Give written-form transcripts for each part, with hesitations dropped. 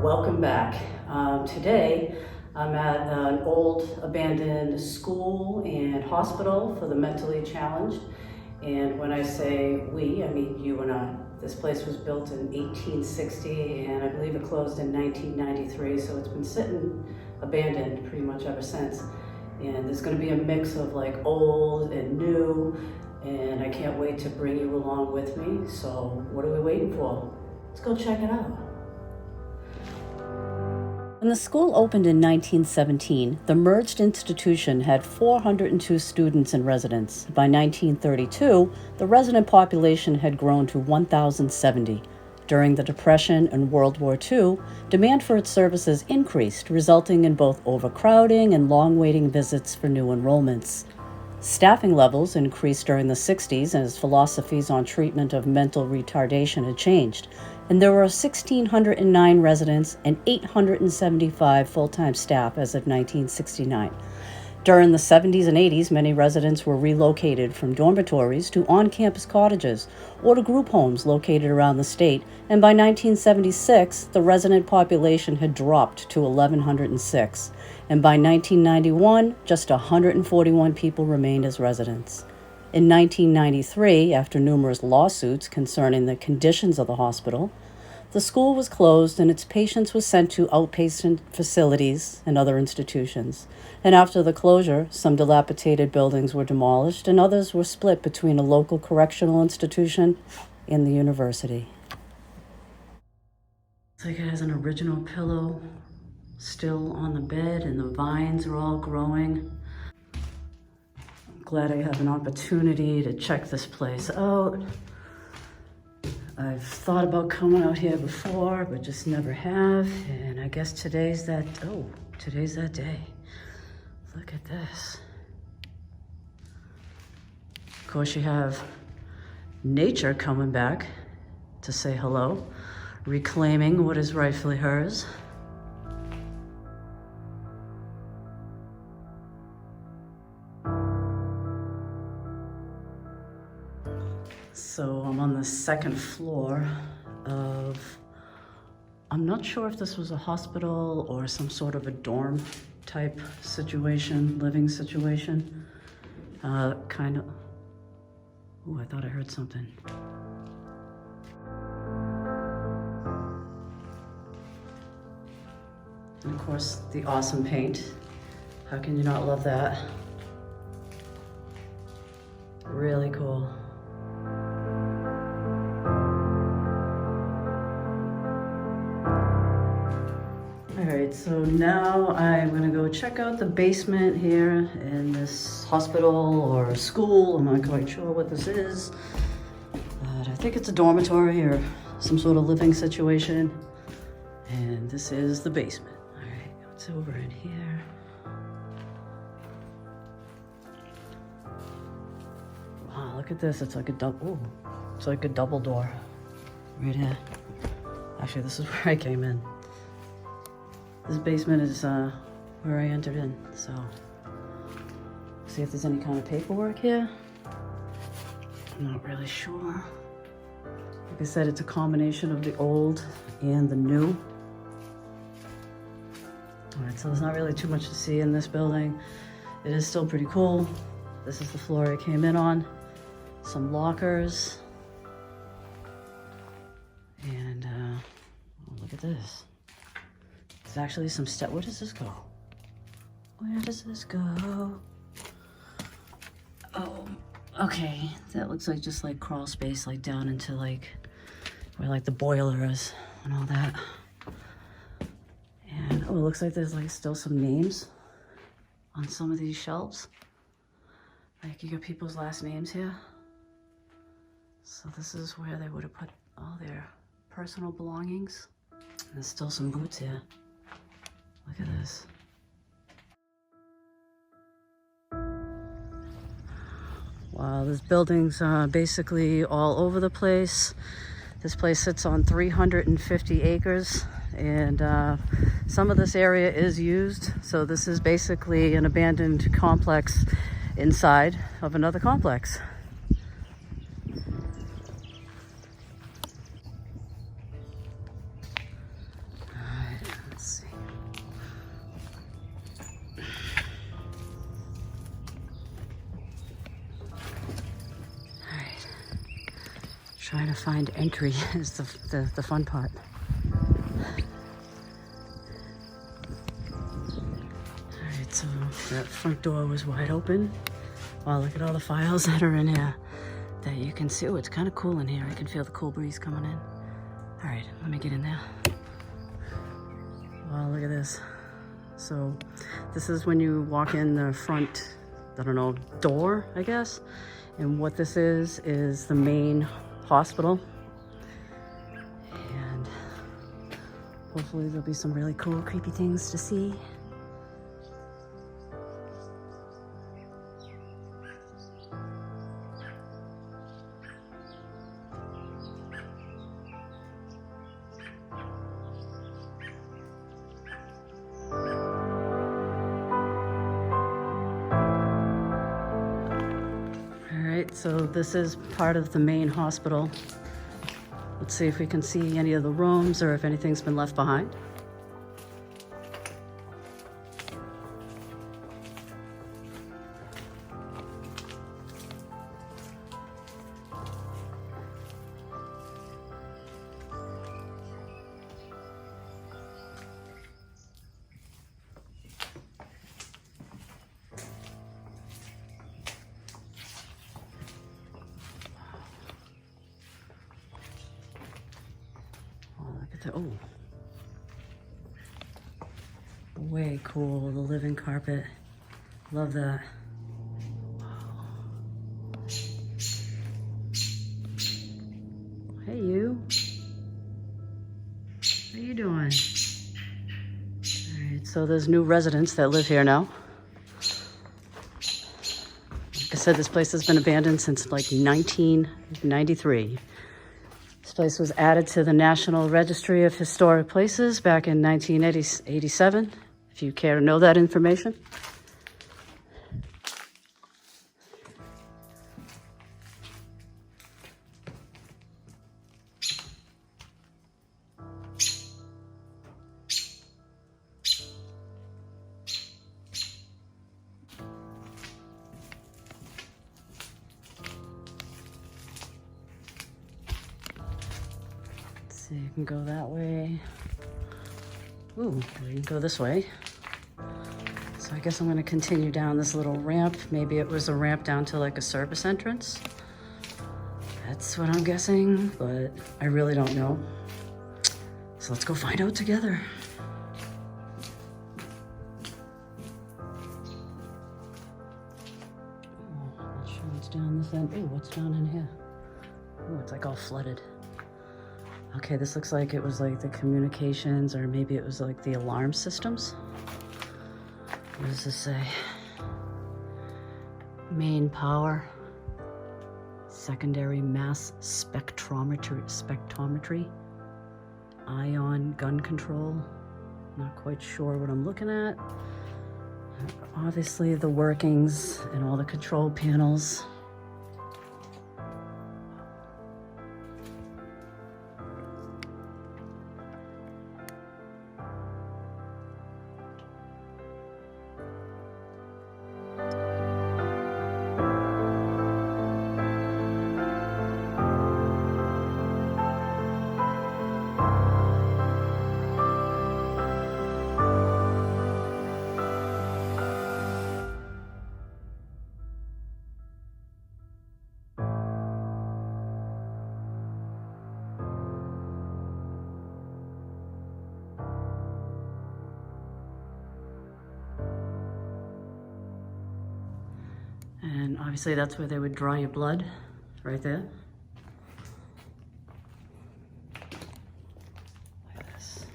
Welcome back. Today I'm at an old abandoned school and hospital for the mentally challenged. And when I say we, I mean you and I. This place was built in 1860 and I believe it closed in 1993, so it's been sitting abandoned pretty much ever since. And there's going to be a mix of like old and new, and I can't wait to bring you along with me. So what are we waiting for? Let's go check it out. When the school opened in 1917, the merged institution had 402 students and residents. By 1932, the resident population had grown to 1,070. During the Depression and World War II, demand for its services increased, resulting in both overcrowding and long waiting visits for new enrollments. Staffing levels increased during the 60s as philosophies on treatment of mental retardation had changed, and there were 1,609 residents and 875 full-time staff as of 1969. During the 70s and 80s, many residents were relocated from dormitories to on-campus cottages or to group homes located around the state, and by 1976, the resident population had dropped to 1,106, and by 1991, just 141 people remained as residents. In 1993, after numerous lawsuits concerning the conditions of the hospital, the school was closed and its patients were sent to outpatient facilities and other institutions. And after the closure, some dilapidated buildings were demolished and others were split between a local correctional institution and the university. It's like it has an original pillow still on the bed and the vines are all growing. I'm glad I have an opportunity to check this place out. I've thought about coming out here before, but just never have. And I guess today's that day. Look at this. Of course, you have nature coming back to say hello, reclaiming what is rightfully hers. So I'm on the second floor of, I'm not sure if this was a hospital or some sort of a dorm type situation, living situation. Kind of, I thought I heard something. And of course, the awesome paint. How can you not love that? Really cool. Alright, so now I'm gonna go check out the basement here in this hospital or school. I'm not quite sure what this is, but I think it's a dormitory or some sort of living situation. And this is the basement. Alright, what's over in here? Wow, look at this. It's like a double door right here. Actually, this is where I came in. This basement is where I entered in, so see if there's any kind of paperwork here. I'm not really sure. Like I said, it's a combination of the old and the new. All right, so there's not really too much to see in this building. It is still pretty cool. This is the floor I came in on. Some lockers. And look at this. There's actually some where does this go? Where does this go? Oh, okay. That looks like just like crawl space, like down into like where like the boiler is and all that. And oh, it looks like there's like still some names on some of these shelves. Like you got people's last names here. So this is where they would have put all their personal belongings. There's still some boots here. Look at this. Wow, this building's basically all over the place. This place sits on 350 acres and some of this area is used. So this is basically an abandoned complex inside of another complex. Trying to find entry is the fun part. Alright, so that front door was wide open. Wow, look at all the files that are in here that you can see. Oh, it's kind of cool in here. I can feel the cool breeze coming in. Alright, let me get in there. Wow, look at this. So this is when you walk in the front, I don't know, door, I guess. And what this is the main hospital. And hopefully there'll be some really cool, creepy things to see. So this is part of the main hospital. Let's see if we can see any of the rooms or if anything's been left behind. Oh, way cool, the living carpet. Love that. Wow. Hey, you. How you doing? All right, so there's new residents that live here now. Like I said, this place has been abandoned since like 1993. This place was added to the National Registry of Historic Places back in 1987, if you care to know that information. So you can go that way. Ooh, you can go this way. So I guess I'm gonna continue down this little ramp. Maybe it was a ramp down to like a service entrance. That's what I'm guessing, but I really don't know. So let's go find out together. Oh, not sure what's down this end. Ooh, what's down in here? Ooh, it's like all flooded. Okay, this looks like it was like the communications, or maybe it was like the alarm systems. What does this say? Main power, secondary mass spectrometry, ion gun control. Not quite sure what I'm looking at. Obviously the workings and all the control panels. And obviously that's where they would draw your blood, right there. Look at this.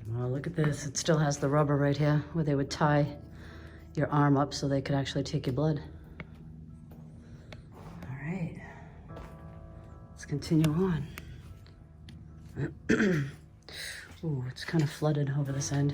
Well, look at this. It still has the rubber right here where they would tie your arm up so they could actually take your blood. All right, let's continue on. Ooh, it's kind of flooded over this end.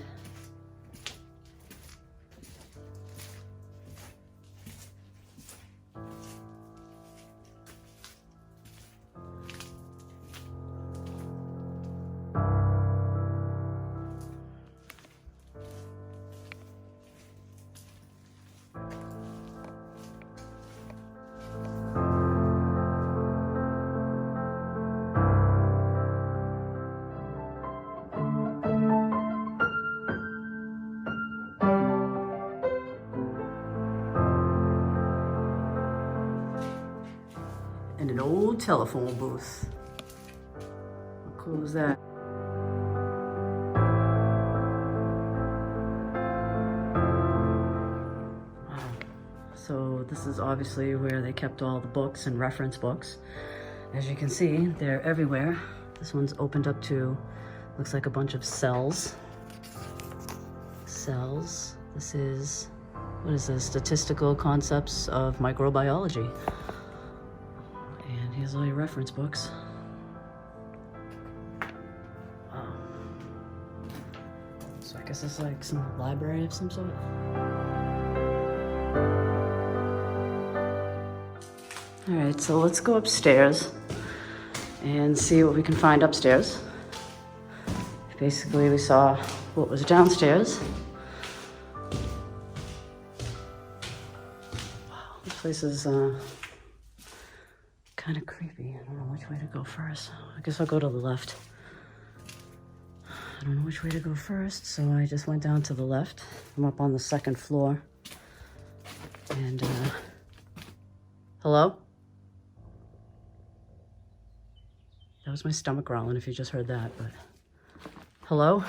And an old telephone booth. How cool is that? So this is obviously where they kept all the books and reference books. As you can see, they're everywhere. This one's opened up to, looks like a bunch of cells. Cells. This is, what is this? Statistical concepts of microbiology. And here's all your reference books. Wow. So I guess it's like some library of some sort. All right, so let's go upstairs and see what we can find upstairs. Basically, we saw what was downstairs. Wow, this place is kind of creepy. I don't know which way to go first. I guess I'll go to the left. I don't know which way to go first, so I just went down to the left. I'm up on the second floor. And, hello? That was my stomach growling if you just heard that, but hello?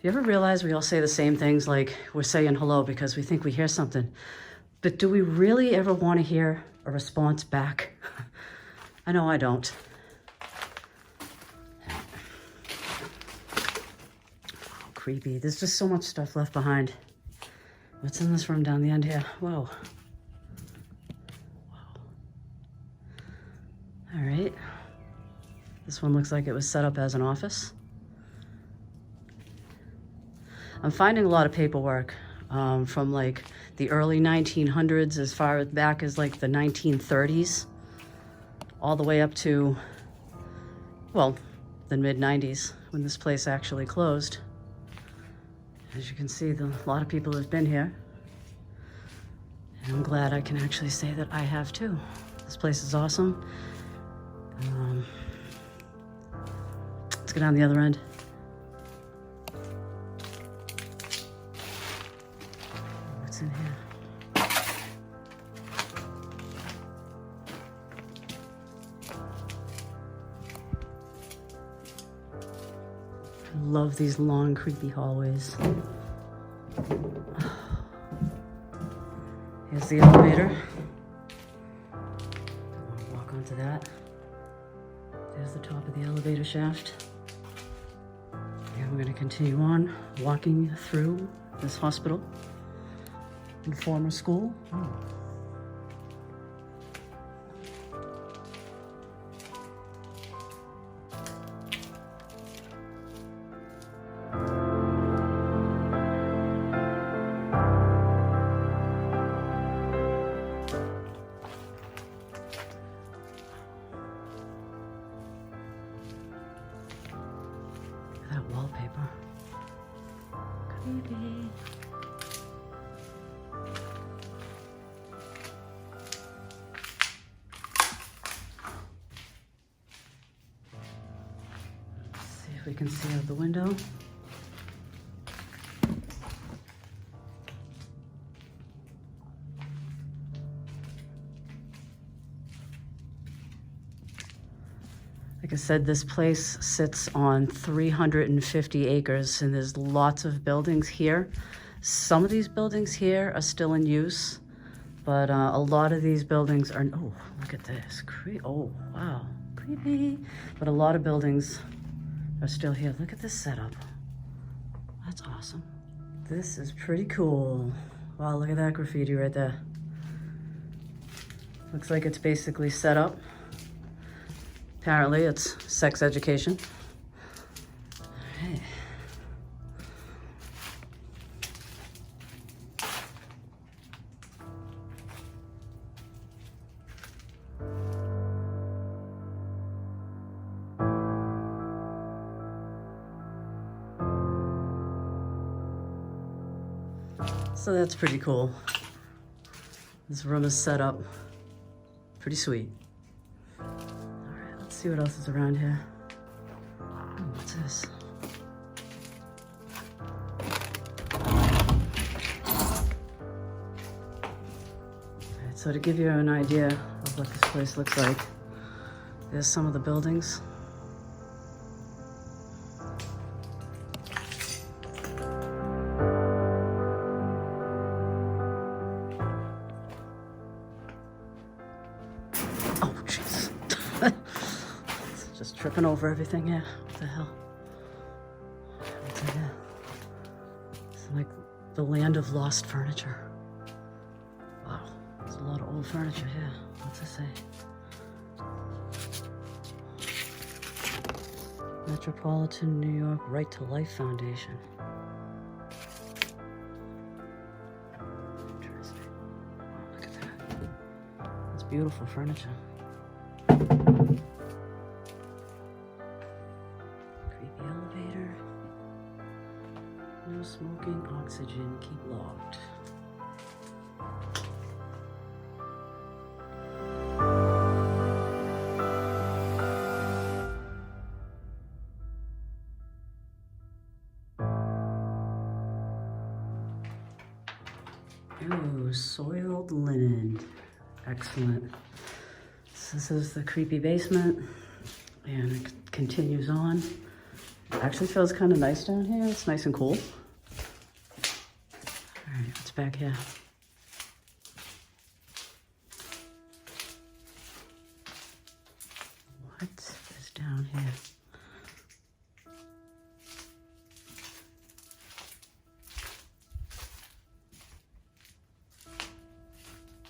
You ever realize we all say the same things, like we're saying hello because we think we hear something, but do we really ever want to hear a response back? I know I don't. Oh, creepy. There's just so much stuff left behind. What's in this room down the end here? Whoa. All right, this one looks like it was set up as an office. I'm finding a lot of paperwork from like the early 1900s as far back as like the 1930s, all the way up to, well, the mid-90s when this place actually closed. As you can see, a lot of people have been here. And I'm glad I can actually say that I have too. This place is awesome. Let's go down the other end. What's in here? I love these long, creepy hallways. Here's the elevator. Don't want to walk onto that. There's the top of the elevator shaft. And we're going to continue on walking through this hospital and former school. Oh. That wallpaper. Creepy. Let's see if we can see out the window. Like I said, this place sits on 350 acres and there's lots of buildings here. Some of these buildings here are still in use, but a lot of these buildings are, oh, look at this. Oh, wow, creepy. But a lot of buildings are still here. Look at this setup. That's awesome. This is pretty cool. Wow, look at that graffiti right there. Looks like it's basically set up. Apparently it's sex education. Right. So that's pretty cool. This room is set up pretty sweet. Let's see what else is around here. Oh, what's this? So to give you an idea of what this place looks like, there's some of the buildings. Oh, jeez. Just tripping over everything here. What the hell? What's in here? It's like the land of lost furniture. Wow, there's a lot of old furniture here. What's it say? Metropolitan New York Right to Life Foundation. Interesting. Wow, look at that. That's beautiful furniture. Creepy elevator. No smoking, oxygen, keep locked. Ooh, soiled linen. Excellent. So this is the creepy basement, and it continues on. It actually feels kind of nice down here. It's nice and cool. All right, what's back here? What is down here?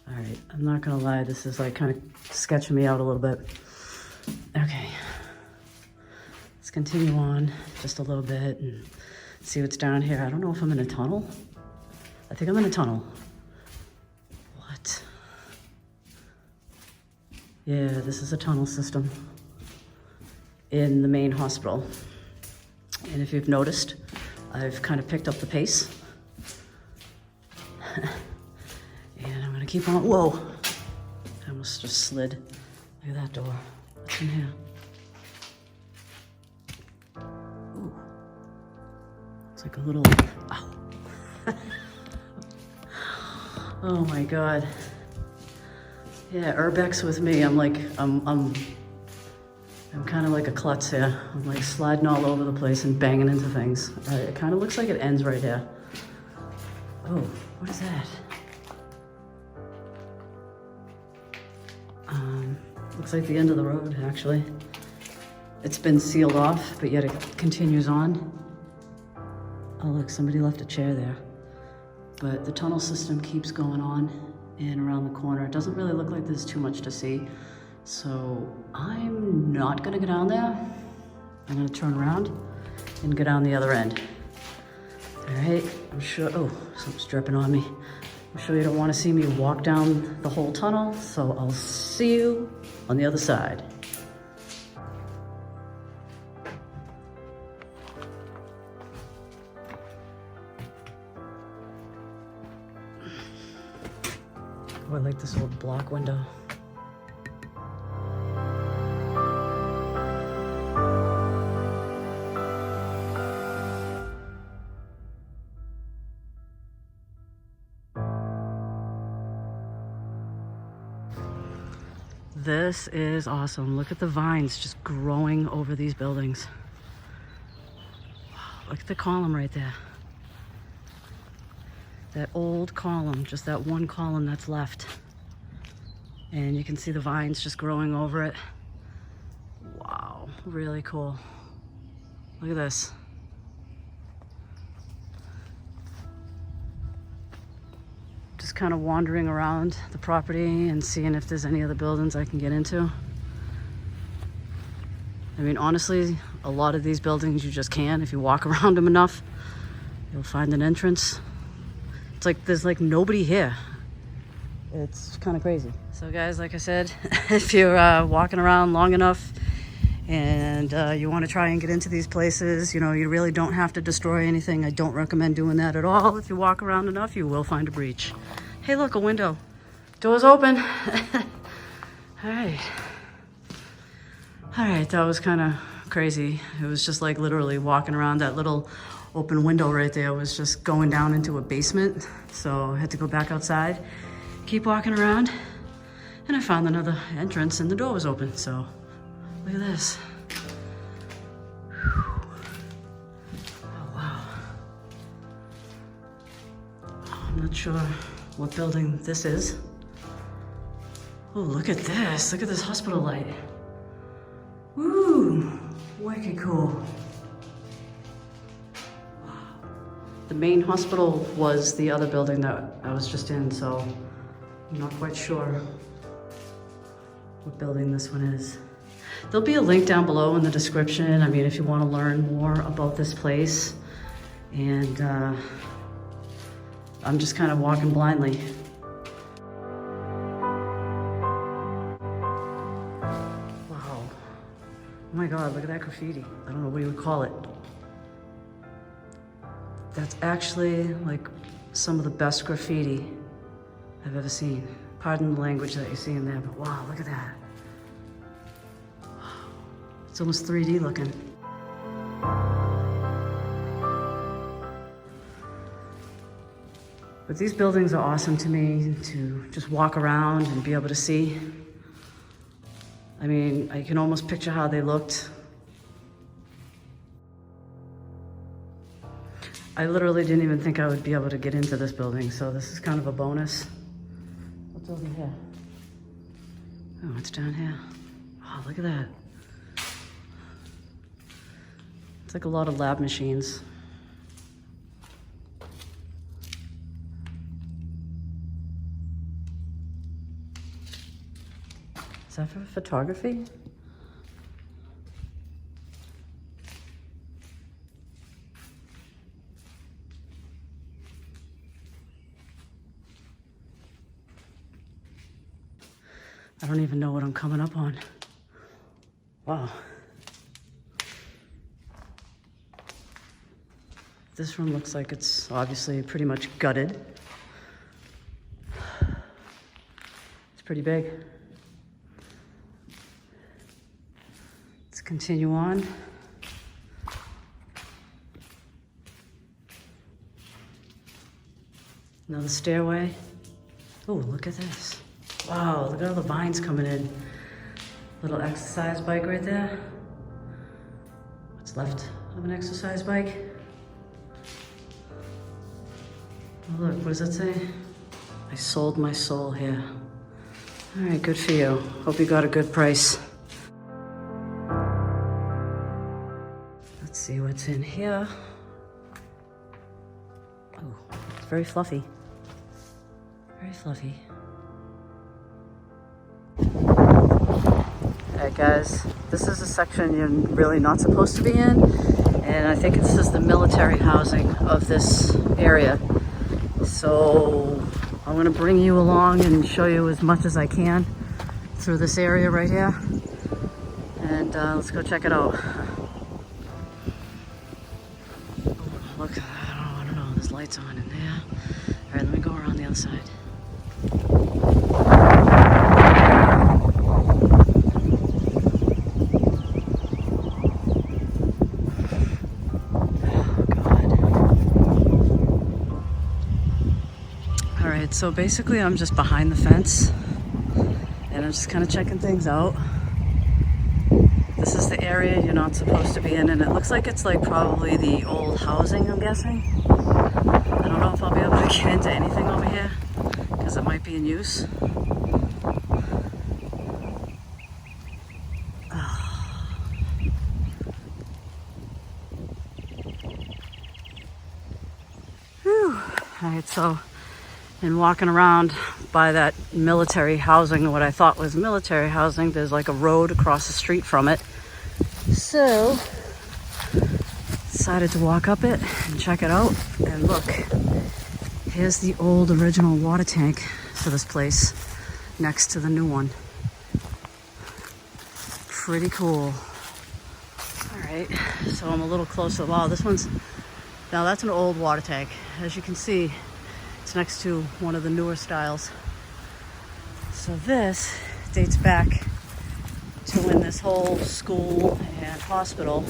All right, I'm not gonna lie, this is like kind of sketching me out a little bit. Okay, let's continue on just a little bit and see what's down here. I don't know if I'm in a tunnel. I think I'm in a tunnel. What? Yeah, this is a tunnel system in the main hospital. And if you've noticed, I've kind of picked up the pace. Keep on, whoa. I almost just slid. Look at that door. What's in here? Ooh. It's like a little, ow. Oh my God. Yeah, urbex with me. I'm kind of like a klutz here. I'm like sliding all over the place and banging into things. It kind of looks like it ends right here. Oh, what is that? Looks like the end of the road, actually. It's been sealed off, but yet it continues on. Oh, look, somebody left a chair there. But the tunnel system keeps going on and around the corner. It doesn't really look like there's too much to see. So I'm not gonna go down there. I'm gonna turn around and go down the other end. All right, I'm sure, oh, something's dripping on me. I'm sure you don't want to see me walk down the whole tunnel, so I'll see you on the other side. Oh, I like this old block window. This is awesome. Look at the vines just growing over these buildings. Wow, look at the column right there. That old column, just that one column that's left. And you can see the vines just growing over it. Wow, really cool. Look at this. Just kind of wandering around the property and seeing if there's any other buildings I can get into. I mean, honestly, a lot of these buildings you just can. If you walk around them enough, you'll find an entrance. It's like there's like nobody here. It's kind of crazy. So guys, like I said, if you're walking around long enough and you want to try and get into these places, you know, you really don't have to destroy anything. I don't recommend doing that at all. If you walk around enough, you will find a breach. Hey, look, a window. Door's open. All right. All right, that was kind of crazy. It was just like literally walking around that little open window right there was just going down into a basement. So I had to go back outside, keep walking around. And I found another entrance and the door was open, so look at this. Whew. Oh, wow. I'm not sure what building this is. Oh, look at this. Look at this hospital light. Woo, wicked cool. The main hospital was the other building that I was just in, so I'm not quite sure what building this one is. There'll be a link down below in the description. I mean, if you want to learn more about this place. And I'm just kind of walking blindly. Wow. Oh my God, look at that graffiti. I don't know what you would call it. That's actually like some of the best graffiti I've ever seen. Pardon the language that you see in there, but wow, look at that. It's almost 3D looking. But these buildings are awesome to me to just walk around and be able to see. I mean, I can almost picture how they looked. I literally didn't even think I would be able to get into this building, so this is kind of a bonus. What's over here? Oh, it's down here. Oh, look at that. It's like a lot of lab machines. Is that for photography? I don't even know what I'm coming up on. Wow. This room looks like it's obviously pretty much gutted. It's pretty big. Let's continue on. Another stairway. Oh, look at this. Wow, look at all the vines coming in. Little exercise bike right there. What's left of an exercise bike? Oh, look, what does that say? I sold my soul here. All right, good for you. Hope you got a good price. Let's see what's in here. Oh, it's very fluffy. Very fluffy. Alright guys, this is a section you're really not supposed to be in, and I think this is the military housing of this area. So I'm going to bring you along and show you as much as I can through this area right here, and let's go check it out. Look, I don't know, there's lights on in there. Alright, let me go around the other side. So basically I'm just behind the fence and I'm just kind of checking things out. This is the area you're not supposed to be in, and it looks like it's like probably the old housing, I'm guessing. I don't know if I'll be able to get into anything over here because it might be in use. Whew. All right, so and walking around by that military housing, what I thought was military housing, there's like a road across the street from it. So, decided to walk up it and check it out. And look, here's the old original water tank for this place next to the new one. Pretty cool. All right, so I'm a little closer. Wow, this one's, now that's an old water tank. As you can see, it's next to one of the newer styles. So this dates back to when this whole school and hospital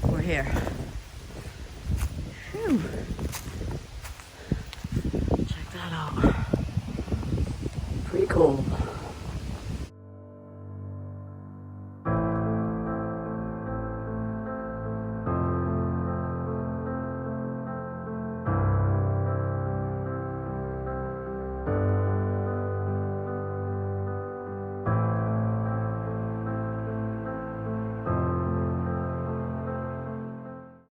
were here. Whew. Check that out. Pretty cool.